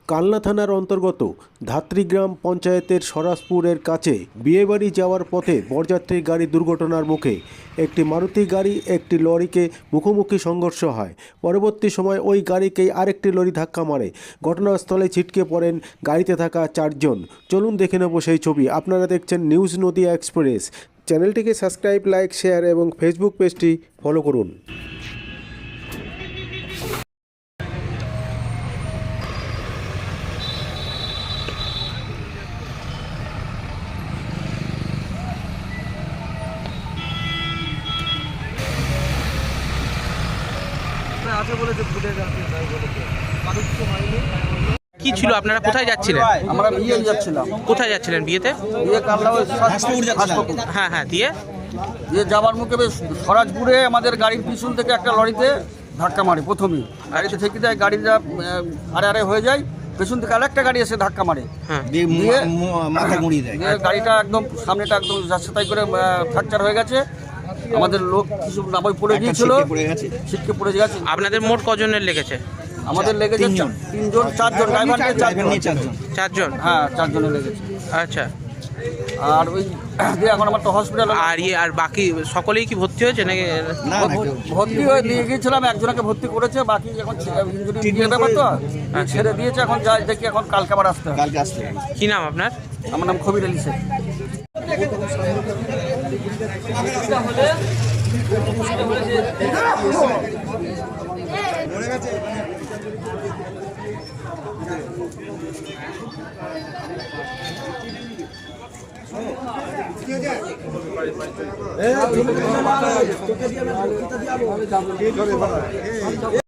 কালনা থানার অন্তর্গত ধাত্রীগ্রাম পঞ্চায়েতের সরাসপুরের কাছে বিয়েবাড়ি যাওয়ার পথে বরযাত্রীর গাড়ি দুর্ঘটনার মুখে একটি মারুতি গাড়ি একটি লরিকে মুখোমুখি সংঘর্ষ হয়। পরবর্তী সময় ওই গাড়িকেই আরেকটি লরি ধাক্কা মারে। ঘটনাস্থলে ছিটকে পড়েন গাড়িতে থাকা 4 জন। চলুন দেখে নেব সেই ছবি। আপনারা দেখছেন নিউজ নদিয়া এক্সপ্রেস। চ্যানেলটিকে সাবস্ক্রাইব, লাইক, শেয়ার এবং ফেসবুক পেজটি ফলো করুন। কি ছিল, আপনারা কোথায় যাচ্ছিলেন? আমরা বিয়ে যাচ্ছিলাম। কোথায় যাচ্ছিলেন বিয়েতে? বিয়ে কালনা হ্যাঁ হ্যাঁ, দিয়ে যাবার মুখে বেশ সরাজপুরে আমাদের গাড়ির পিছন থেকে একটা লরিতে ধাক্কা মারে। প্রথমেই গাড়িতে থেকে যায়, গাড়িটা আড়ে হয়ে যায়, পেছন থেকে আরেকটা গাড়ি এসে ধাক্কা মারে, দিয়ে মাথা ঘুরিয়ে দেয়। গাড়িটা একদম সামনেটা একদম যাচ্ছে তাই করে ফ্র্যাকচার হয়ে গেছে। আমাদের লোক কিছু নামাই পড়ে গিয়েছিল, ছিটকে পড়ে গেছে। আপনাদের মোট কজনের লেগেছে? আমাদের লেগেছে 3 জন 4 জন, ড্রাইভার নিয়ে 4 জন। হ্যাঁ, 4 জনের লেগেছে। আচ্ছা, আর ওই এখন আমার তো হসপিটাল। আর বাকি সকলেই কি ভর্তি হয়েছে নাকি? ভর্তি হয়ে দিয়ে গিয়েছিলাম, একজনকে ভর্তি করেছে, বাকি এখন ইঞ্জুরি ব্যাপার তো ছেড়ে দিয়েছে। এখন যাই দেখি, এখন কালকে আবার আসতে হবে। কি নাম আপনার? আমার নাম খবির আলী শেখ।